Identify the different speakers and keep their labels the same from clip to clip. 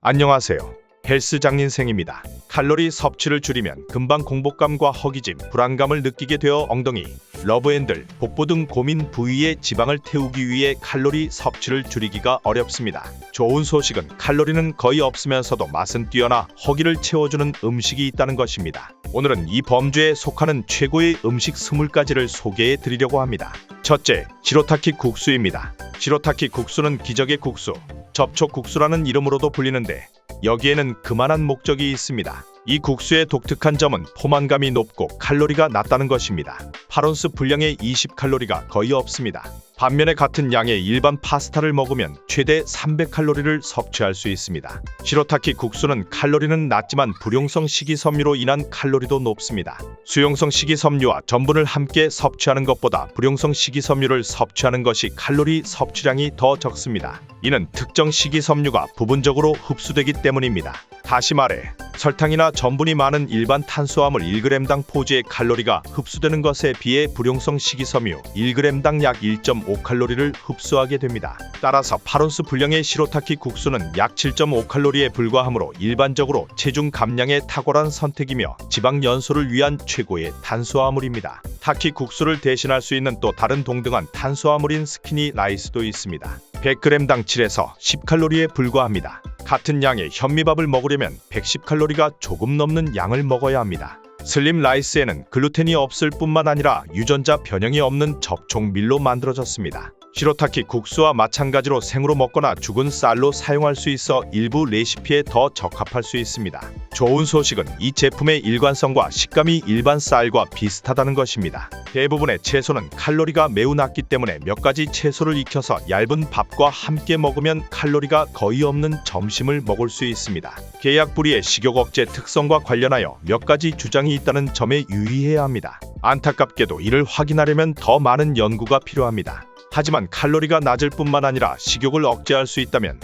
Speaker 1: 안녕하세요. 헬스 장인생입니다. 칼로리 섭취를 줄이면 금방 공복감과 허기짐, 불안감을 느끼게 되어 엉덩이, 러브핸들, 복부 등 고민 부위에 지방을 태우기 위해 칼로리 섭취를 줄이기가 어렵습니다. 좋은 소식은 칼로리는 거의 없으면서도 맛은 뛰어나 허기를 채워주는 음식이 있다는 것입니다. 오늘은 이 범주에 속하는 최고의 음식 20가지를 소개해 드리려고 합니다. 첫째, 시로타키 국수입니다. 시로타키 국수는 기적의 국수, 접촉국수라는 이름으로도 불리는데 여기에는 그만한 목적이 있습니다. 이 국수의 독특한 점은 포만감이 높고 칼로리가 낮다는 것입니다. 8온스 분량의 20칼로리가 거의 없습니다. 반면에 같은 양의 일반 파스타를 먹으면 최대 300칼로리를 섭취할 수 있습니다. 시로타키 국수는 칼로리는 낮지만 불용성 식이섬유로 인한 칼로리도 높습니다. 수용성 식이섬유와 전분을 함께 섭취하는 것보다 불용성 식이섬유를 섭취하는 것이 칼로리 섭취량이 더 적습니다. 이는 특정 식이섬유가 부분적으로 흡수되기 때문입니다. 다시 말해 설탕이나 전분이 많은 일반 탄수화물 1g당 포지의 칼로리가 흡수되는 것에 비해 불용성 식이섬유 1g당 약 1.5칼로리를 흡수하게 됩니다. 따라서 8온스 분량의 시로타키 국수는 약 7.5칼로리에 불과하므로 일반적으로 체중 감량에 탁월한 선택이며 지방 연소를 위한 최고의 탄수화물입니다. 타키 국수를 대신할 수 있는 또 다른 동등한 탄수화물인 스키니 라이스도 있습니다. 100g당 7에서 10칼로리에 불과합니다. 같은 양의 현미밥을 먹으려면 110칼로리가 조금 넘는 양을 먹어야 합니다. 슬림 라이스에는 글루텐이 없을 뿐만 아니라 유전자 변형이 없는 접촉밀로 만들어졌습니다. 시로타키 국수와 마찬가지로 생으로 먹거나 죽은 쌀로 사용할 수 있어 일부 레시피에 더 적합할 수 있습니다. 좋은 소식은 이 제품의 일관성과 식감이 일반 쌀과 비슷하다는 것입니다. 대부분의 채소는 칼로리가 매우 낮기 때문에 몇 가지 채소를 익혀서 얇은 밥과 함께 먹으면 칼로리가 거의 없는 점심을 먹을 수 있습니다. 계약 부리의 식욕 억제 특성과 관련하여 몇 가지 주장이 있다는 점에 유의해야 합니다. 안타깝게도 이를 확인하려면 더 많은 연구가 필요합니다. 하지만 칼로리가 낮을 뿐만 아니라 식욕을 억제할 수 있다면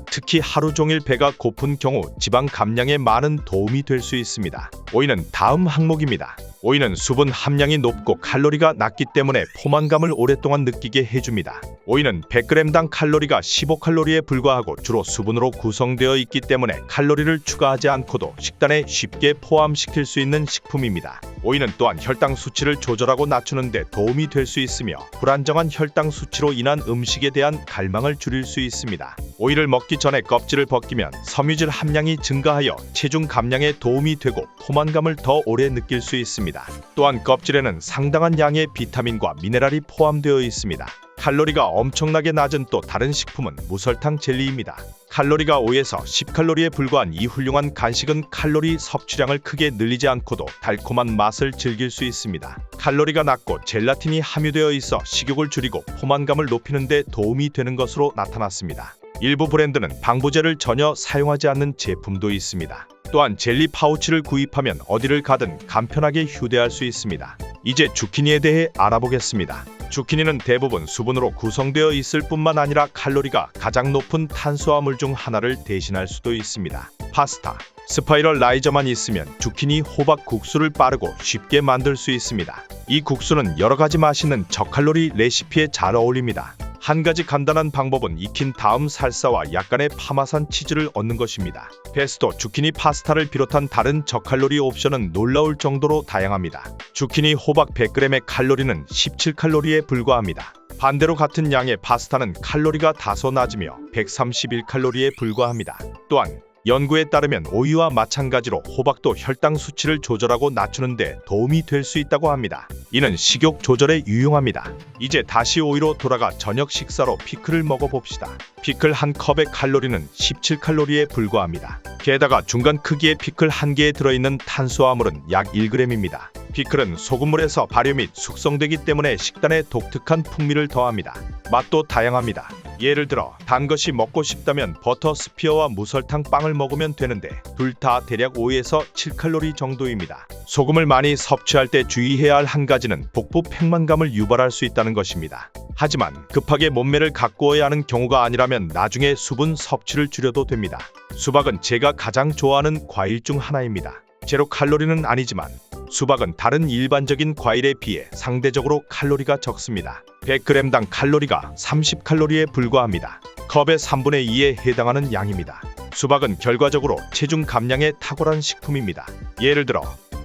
Speaker 1: 특히 하루 종일 배가 고픈 경우 지방 감량에 많은 도움이 될 수 있습니다. 오이는 다음 항목입니다. 오이는 수분 함량이 높고 칼로리가 낮기 때문에 포만감을 오랫동안 느끼게 해줍니다. 오이는 100g당 칼로리가 15칼로리에 불과하고 주로 수분으로 구성되어 있기 때문에 칼로리를 추가하지 않고도 식단에 쉽게 포함시킬 수 있는 식품입니다. 오이는 또한 혈당 수치를 조절하고 낮추는 데 도움이 될 수 있으며 불안정한 혈당 수치로 인한 음식에 대한 갈망을 줄일 수 있습니다. 오이를 먹기 전에 껍질을 벗기면 섬유질 함량이 증가하여 체중 감량에 도움이 되고 포만감을 더 오래 느낄 수 있습니다. 또한 껍질에는 상당한 양의 비타민과 미네랄이 포함되어 있습니다. 칼로리가 엄청나게 낮은 또 다른 식품은 무설탕 젤리입니다. 칼로리가 5에서 10칼로리에 불과한 이 훌륭한 간식은 칼로리 섭취량을 크게 늘리지 않고도 달콤한 맛을 즐길 수 있습니다. 칼로리가 낮고 젤라틴이 함유되어 있어 식욕을 줄이고 포만감을 높이는 데 도움이 되는 것으로 나타났습니다. 일부 브랜드는 방부제를 전혀 사용하지 않는 제품도 있습니다. 또한 젤리 파우치를 구입하면 어디를 가든 간편하게 휴대할 수 있습니다. 이제 주키니에 대해 알아보겠습니다. 주키니는 대부분 수분으로 구성되어 있을 뿐만 아니라 칼로리가 가장 높은 탄수화물 중 하나를 대신할 수도 있습니다. 파스타, 스파이럴 라이저만 있으면 주키니 호박 국수를 빠르고 쉽게 만들 수 있습니다. 이 국수는 여러 가지 맛있는 저칼로리 레시피에 잘 어울립니다. 한 가지 간단한 방법은 익힌 다음 살사와 약간의 파마산 치즈를 얻는 것입니다. 페스토, 주키니 파스타를 비롯한 다른 저칼로리 옵션은 놀라울 정도로 다양합니다. 주키니 호박 100g의 칼로리는 17칼로리에 불과합니다. 반대로 같은 양의 파스타는 칼로리가 다소 낮으며 131칼로리에 불과합니다. 또한 연구에 따르면 오이와 마찬가지로 호박도 혈당 수치를 조절하고 낮추는 데 도움이 될 수 있다고 합니다. 이는 식욕 조절에 유용합니다. 이제 다시 오이로 돌아가 저녁 식사로 피클을 먹어봅시다. 피클 한 컵의 칼로리는 17칼로리에 불과합니다. 게다가 중간 크기의 피클 한 개에 들어있는 탄수화물은 약 1g입니다. 피클은 소금물에서 발효 및 숙성되기 때문에 식단에 독특한 풍미를 더합니다. 맛도 다양합니다. 예를 들어 단 것이 먹고 싶다면 버터 스피어와 무설탕 빵을 먹으면 되는데 둘 다 대략 5에서 7칼로리 정도입니다. 소금을 많이 섭취할 때 주의해야 할 한 가지는 복부 팽만감을 유발할 수 있다는 것입니다. 하지만 급하게 몸매를 가꾸어야 하는 경우가 아니라면 나중에 수분 섭취를 줄여도 됩니다. 수박은 제가 가장 좋아하는 과일 중 하나입니다. 제로 칼로리는 아니지만 수박은 다른 일반적인 과일에 비해 상대적으로 칼로리가 적습니다. 100g당 칼로리가 30칼로리에 불과합니다. 컵의 3분의 2에 해당하는 양입니다. 수박은 결과적으로 체중 감량에 탁월한 식품입니다. 예를 들어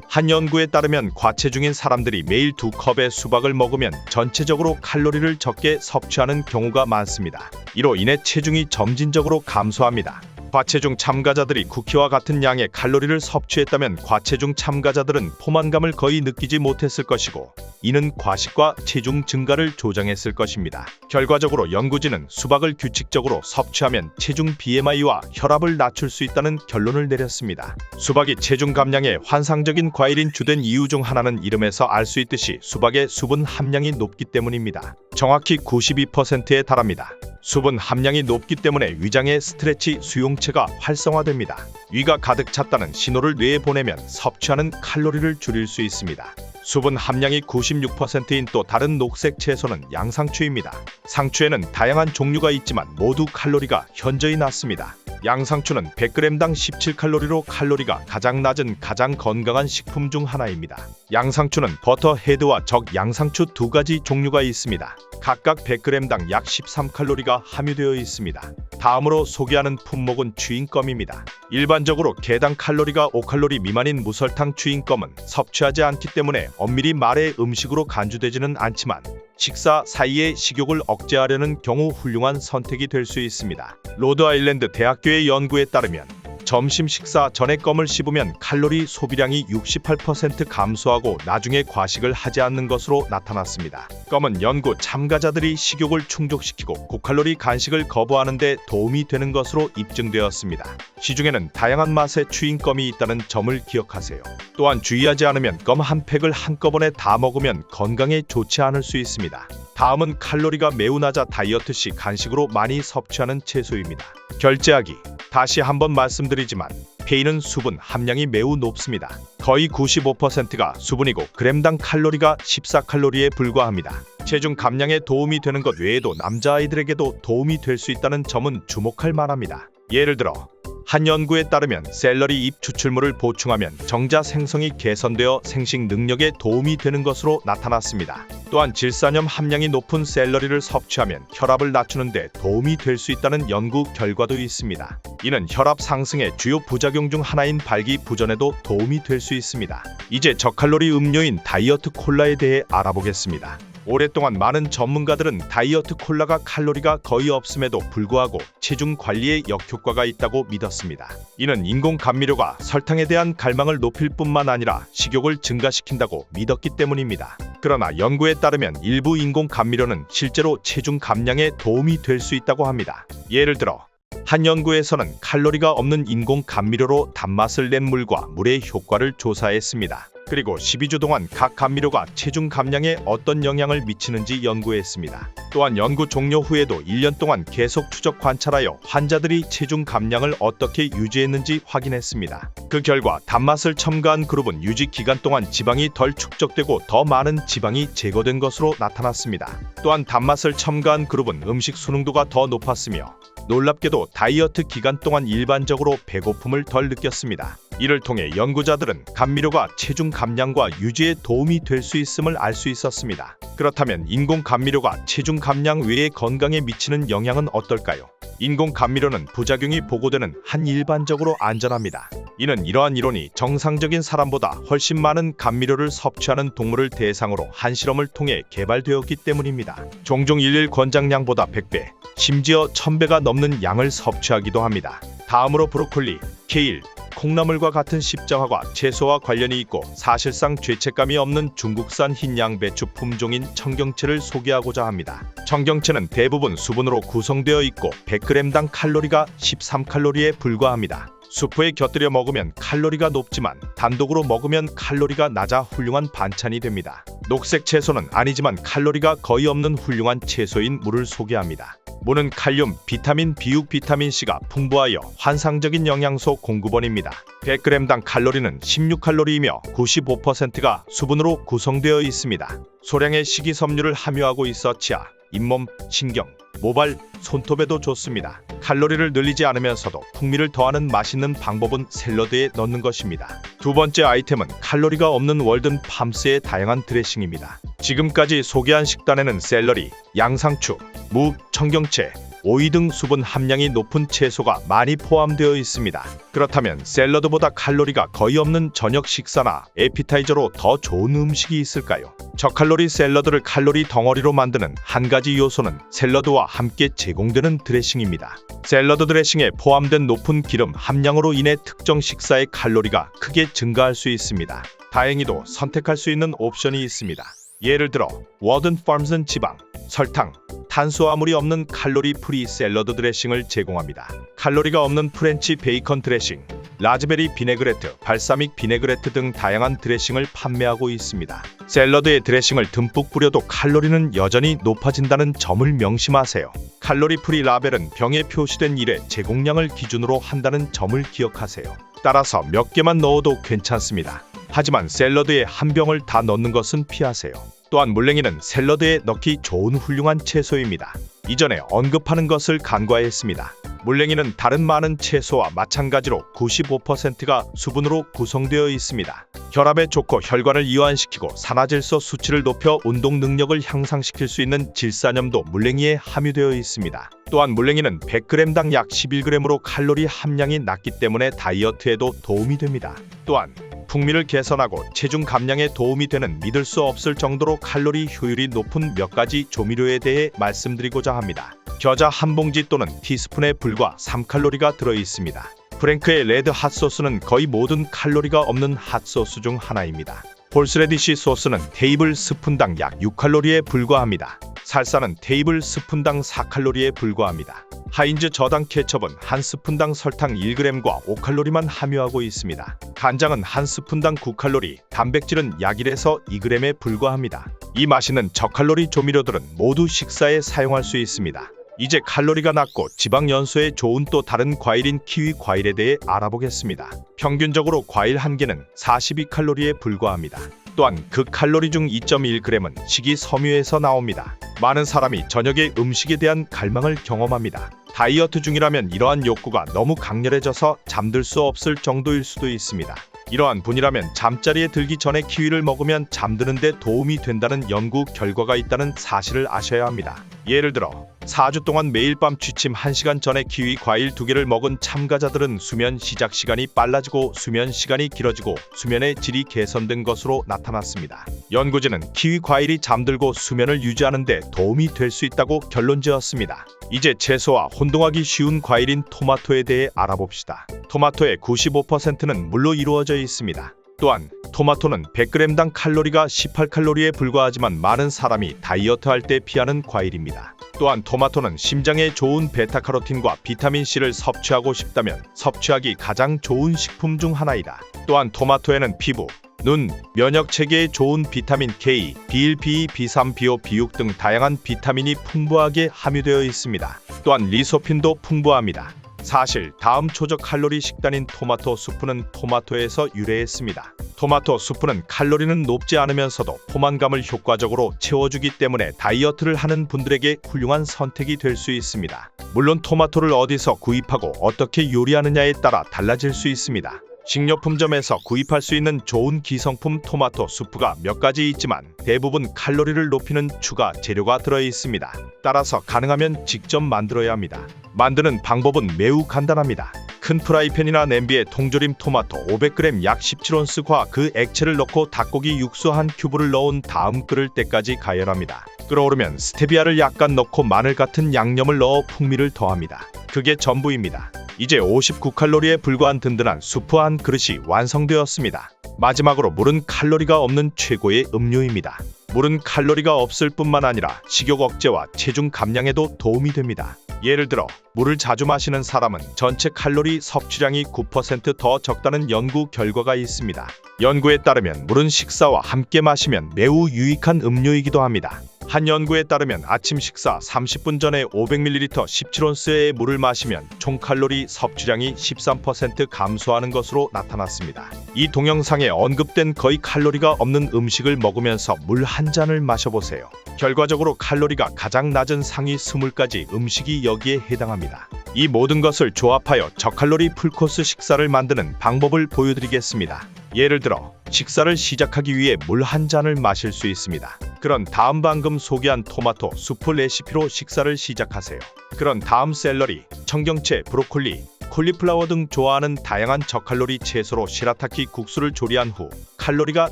Speaker 1: 한 연구에 따르면 과체중인 사람들이 매일 2컵의 수박을 먹으면 전체적으로 칼로리를 적게 섭취하는 경우가 많습니다. 이로 인해 체중이 점진적으로 감소합니다. 과체중 참가자들이 쿠키와 같은 양의 칼로리를 섭취했다면 과체중 참가자들은 포만감을 거의 느끼지 못했을 것이고, 이는 과식과 체중 증가를 조장했을 것입니다. 결과적으로 연구진은 수박을 규칙적으로 섭취하면 체중 BMI와 혈압을 낮출 수 있다는 결론을 내렸습니다. 수박이 체중 감량에 환상적인 과일인 주된 이유 중 하나는 이름에서 알 수 있듯이 수박의 수분 함량이 높기 때문입니다. 정확히 92%에 달합니다. 수분 함량이 높기 때문에 위장의 스트레치 수용체가 활성화됩니다. 위가 가득 찼다는 신호를 뇌에 보내면 섭취하는 칼로리를 줄일 수 있습니다. 수분 함량이 96%인 또 다른 녹색 채소는 양상추입니다. 상추에는 다양한 종류가 있지만 모두 칼로리가 현저히 낮습니다. 양상추는 100g당 17칼로리로 칼로리가 가장 낮은 가장 건강한 식품 중 하나입니다. 양상추는 버터 헤드와 적 양상추 두 가지 종류가 있습니다. 각각 100g당 약 13칼로리가 함유되어 있습니다. 다음으로 소개하는 품목은 추잉껌입니다. 일반적으로 개당 칼로리가 5칼로리 미만인 무설탕 추잉껌은 섭취하지 않기 때문에 엄밀히 말해 음식으로 간주되지는 않지만 식사 사이에 식욕을 억제하려는 경우 훌륭한 선택이 될 수 있습니다. 로드아일랜드 대학교의 연구에 따르면 점심 식사 전에 껌을 씹으면 칼로리 소비량이 68% 감소하고 나중에 과식을 하지 않는 것으로 나타났습니다. 껌은 연구 참가자들이 식욕을 충족시키고 고칼로리 간식을 거부하는 데 도움이 되는 것으로 입증되었습니다. 시중에는 다양한 맛의 추잉껌이 있다는 점을 기억하세요. 또한 주의하지 않으면 껌 한 팩을 한꺼번에 다 먹으면 건강에 좋지 않을 수 있습니다. 다음은 칼로리가 매우 낮아 다이어트 시 간식으로 많이 섭취하는 채소입니다. 결제하기. 다시 한번 말씀드리지만 페이는 수분 함량이 매우 높습니다. 거의 95%가 수분이고 그램당 칼로리가 14칼로리에 불과합니다. 체중 감량에 도움이 되는 것 외에도 남자아이들에게도 도움이 될 수 있다는 점은 주목할 만합니다. 예를 들어 한 연구에 따르면 샐러리 잎 추출물을 보충하면 정자 생성이 개선되어 생식 능력에 도움이 되는 것으로 나타났습니다. 또한 질산염 함량이 높은 샐러리를 섭취하면 혈압을 낮추는 데 도움이 될 수 있다는 연구 결과도 있습니다. 이는 혈압 상승의 주요 부작용 중 하나인 발기부전에도 도움이 될 수 있습니다. 이제 저칼로리 음료인 다이어트 콜라에 대해 알아보겠습니다. 오랫동안 많은 전문가들은 다이어트 콜라가 칼로리가 거의 없음에도 불구하고 체중 관리에 역효과가 있다고 믿었습니다. 이는 인공 감미료가 설탕에 대한 갈망을 높일 뿐만 아니라 식욕을 증가시킨다고 믿었기 때문입니다. 그러나 연구에 따르면 일부 인공 감미료는 실제로 체중 감량에 도움이 될 수 있다고 합니다. 예를 들어 한 연구에서는 칼로리가 없는 인공 감미료로 단맛을 낸 물과 물의 효과를 조사했습니다. 그리고 12주 동안 각 감미료가 체중 감량에 어떤 영향을 미치는지 연구했습니다. 또한 연구 종료 후에도 1년 동안 계속 추적 관찰하여 환자들이 체중 감량을 어떻게 유지했는지 확인했습니다. 그 결과 단맛을 첨가한 그룹은 유지 기간 동안 지방이 덜 축적되고 더 많은 지방이 제거된 것으로 나타났습니다. 또한 단맛을 첨가한 그룹은 음식 순응도가 더 높았으며 놀랍게도 다이어트 기간 동안 일반적으로 배고픔을 덜 느꼈습니다. 이를 통해 연구자들은 감미료가 체중 감량과 유지에 도움이 될 수 있음을 알 수 있었습니다. 그렇다면 인공 감미료가 체중 감량 외에 건강에 미치는 영향은 어떨까요? 인공 감미료는 부작용이 보고되는 한 일반적으로 안전합니다. 이는 이러한 이론이 정상적인 사람보다 훨씬 많은 감미료를 섭취하는 동물을 대상으로 한 실험을 통해 개발되었기 때문입니다. 종종 일일 권장량보다 100배, 심지어 1000배가 넘는 양을 섭취하기도 합니다. 다음으로 브로콜리, 케일, 콩나물과 같은 십자화과 채소와 관련이 있고 사실상 죄책감이 없는 중국산 흰 양배추 품종인 청경채를 소개하고자 합니다. 청경채는 대부분 수분으로 구성되어 있고 100g당 칼로리가 13칼로리에 불과합니다. 수프에 곁들여 먹으면 칼로리가 높지만 단독으로 먹으면 칼로리가 낮아 훌륭한 반찬이 됩니다. 녹색 채소는 아니지만 칼로리가 거의 없는 훌륭한 채소인 무를 소개합니다. 무는 칼륨, 비타민 B6, 비타민 C가 풍부하여 환상적인 영양소 공급원입니다. 100g당 칼로리는 16칼로리이며 95%가 수분으로 구성되어 있습니다. 소량의 식이섬유를 함유하고 있어 치아, 잇몸, 신경, 모발, 손톱에도 좋습니다. 칼로리를 늘리지 않으면서도 풍미를 더하는 맛있는 방법은 샐러드에 넣는 것입니다. 두 번째 아이템은 칼로리가 없는 월든 팜스의 다양한 드레싱입니다. 지금까지 소개한 식단에는 샐러리, 양상추, 무, 청경채, 오이 등 수분 함량이 높은 채소가 많이 포함되어 있습니다. 그렇다면 샐러드보다 칼로리가 거의 없는 저녁 식사나 에피타이저로 더 좋은 음식이 있을까요? 저칼로리 샐러드를 칼로리 덩어리로 만드는 한 가지 요소는 샐러드와 함께 제공되는 드레싱입니다. 샐러드 드레싱에 포함된 높은 기름 함량으로 인해 특정 식사의 칼로리가 크게 증가할 수 있습니다. 다행히도 선택할 수 있는 옵션이 있습니다. 예를 들어 워든 팜스는 지방, 설탕, 탄수화물이 없는 칼로리 프리 샐러드 드레싱을 제공합니다. 칼로리가 없는 프렌치 베이컨 드레싱, 라즈베리 비네그레트, 발사믹 비네그레트 등 다양한 드레싱을 판매하고 있습니다. 샐러드에 드레싱을 듬뿍 뿌려도 칼로리는 여전히 높아진다는 점을 명심하세요. 칼로리 프리 라벨은 병에 표시된 일회 제공량을 기준으로 한다는 점을 기억하세요. 따라서 몇 개만 넣어도 괜찮습니다. 하지만 샐러드에 한 병을 다 넣는 것은 피하세요. 또한 물냉이는 샐러드에 넣기 좋은 훌륭한 채소입니다. 이전에 언급하는 것을 간과했습니다. 물냉이는 다른 많은 채소와 마찬가지로 95%가 수분으로 구성되어 있습니다. 혈압에 좋고 혈관을 이완시키고 산화질소 수치를 높여 운동 능력을 향상시킬 수 있는 질산염도 물냉이에 함유되어 있습니다. 또한 물냉이는 100g당 약 11g으로 칼로리 함량이 낮기 때문에 다이어트에도 도움이 됩니다. 또한 풍미를 개선하고 체중 감량에 도움이 되는 믿을 수 없을 정도로 칼로리 효율이 높은 몇 가지 조미료에 대해 말씀드리고자 합니다. 겨자 한 봉지 또는 티스푼에 불과 3칼로리가 들어있습니다. 프랭크의 레드 핫소스는 거의 모든 칼로리가 없는 핫소스 중 하나입니다. 홀스레디시 소스는 테이블 스푼당 약 6칼로리에 불과합니다. 살사는 테이블 스푼당 4칼로리에 불과합니다. 하인즈 저당 케첩은 한 스푼당 설탕 1g과 5칼로리만 함유하고 있습니다. 간장은 한 스푼당 9칼로리, 단백질은 약 1에서 2g에 불과합니다. 이 맛있는 저칼로리 조미료들은 모두 식사에 사용할 수 있습니다. 이제 칼로리가 낮고 지방 연소에 좋은 또 다른 과일인 키위 과일에 대해 알아보겠습니다. 평균적으로 과일 한 개는 42칼로리에 불과합니다. 또한 그 칼로리 중 2.1g은 식이섬유에서 나옵니다. 많은 사람이 저녁에 음식에 대한 갈망을 경험합니다. 다이어트 중이라면 이러한 욕구가 너무 강렬해져서 잠들 수 없을 정도일 수도 있습니다. 이러한 분이라면 잠자리에 들기 전에 키위를 먹으면 잠드는 데 도움이 된다는 연구 결과가 있다는 사실을 아셔야 합니다. 예를 들어 4주 동안 매일 밤 취침 1시간 전에 키위 과일 2개를 먹은 참가자들은 수면 시작 시간이 빨라지고 수면 시간이 길어지고 수면의 질이 개선된 것으로 나타났습니다. 연구진은 키위 과일이 잠들고 수면을 유지하는 데 도움이 될 수 있다고 결론지었습니다. 이제 채소와 혼동하기 쉬운 과일인 토마토에 대해 알아봅시다. 토마토의 95%는 물로 이루어져 있습니다. 또한 토마토는 100g당 칼로리가 18칼로리에 불과하지만 많은 사람이 다이어트할 때 피하는 과일입니다. 또한 토마토는 심장에 좋은 베타카로틴과 비타민C를 섭취하고 싶다면 섭취하기 가장 좋은 식품 중 하나이다. 또한 토마토에는 피부, 눈, 면역 체계에 좋은 비타민 K, B1, B2, B3, B5, B6 등 다양한 비타민이 풍부하게 함유되어 있습니다. 또한 리소핀도 풍부합니다. 사실 다음 초저 칼로리 식단인 토마토 수프는 토마토에서 유래했습니다. 토마토 수프는 칼로리는 높지 않으면서도 포만감을 효과적으로 채워주기 때문에 다이어트를 하는 분들에게 훌륭한 선택이 될 수 있습니다. 물론 토마토를 어디서 구입하고 어떻게 요리하느냐에 따라 달라질 수 있습니다. 식료품점에서 구입할 수 있는 좋은 기성품 토마토 수프가 몇 가지 있지만 대부분 칼로리를 높이는 추가 재료가 들어 있습니다. 따라서 가능하면 직접 만들어야 합니다. 만드는 방법은 매우 간단합니다. 큰 프라이팬이나 냄비에 통조림 토마토 500g 약 17온스과 그 액체를 넣고 닭고기 육수 한 큐브를 넣은 다음 끓을 때까지 가열합니다. 끓어오르면 스테비아를 약간 넣고 마늘 같은 양념을 넣어 풍미를 더합니다. 그게 전부입니다. 이제 59칼로리에 불과한 든든한 수프 한 그릇이 완성되었습니다. 마지막으로 물은 칼로리가 없는 최고의 음료입니다. 물은 칼로리가 없을 뿐만 아니라 식욕 억제와 체중 감량에도 도움이 됩니다. 예를 들어 물을 자주 마시는 사람은 전체 칼로리 섭취량이 9% 더 적다는 연구 결과가 있습니다. 연구에 따르면 물은 식사와 함께 마시면 매우 유익한 음료이기도 합니다. 한 연구에 따르면 아침 식사 30분 전에 500ml 17온스의 물을 마시면 총 칼로리 섭취량이 13% 감소하는 것으로 나타났습니다. 이 동영상에 언급된 거의 칼로리가 없는 음식을 먹으면서 물 한 잔을 마셔보세요. 결과적으로 칼로리가 가장 낮은 상위 20가지 음식이 여기에 해당합니다. 이 모든 것을 조합하여 저칼로리 풀코스 식사를 만드는 방법을 보여드리겠습니다. 예를 들어 식사를 시작하기 위해 물 한 잔을 마실 수 있습니다. 그런 다음 방금 소개한 토마토 수프 레시피로 식사를 시작하세요. 그런 다음 샐러리, 청경채, 브로콜리, 콜리플라워 등 좋아하는 다양한 저칼로리 채소로 시라타키 국수를 조리한 후 칼로리가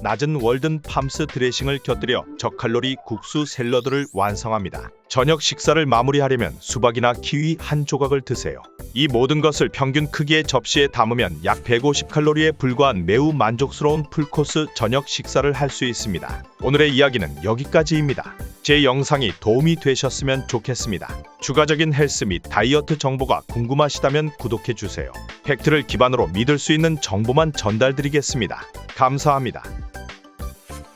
Speaker 1: 낮은 월든 팜스 드레싱을 곁들여 저칼로리 국수 샐러드를 완성합니다. 저녁 식사를 마무리하려면 수박이나 키위 한 조각을 드세요. 이 모든 것을 평균 크기의 접시에 담으면 약 150칼로리에 불과한 매우 만족스러운 풀코스 저녁 식사를 할 수 있습니다. 오늘의 이야기는 여기까지입니다. 제 영상이 도움이 되셨으면 좋겠습니다. 추가적인 헬스 및 다이어트 정보가 궁금하시다면 구독해주세요. 팩트를 기반으로 믿을 수 있는 정보만 전달드리겠습니다. 감사합니다.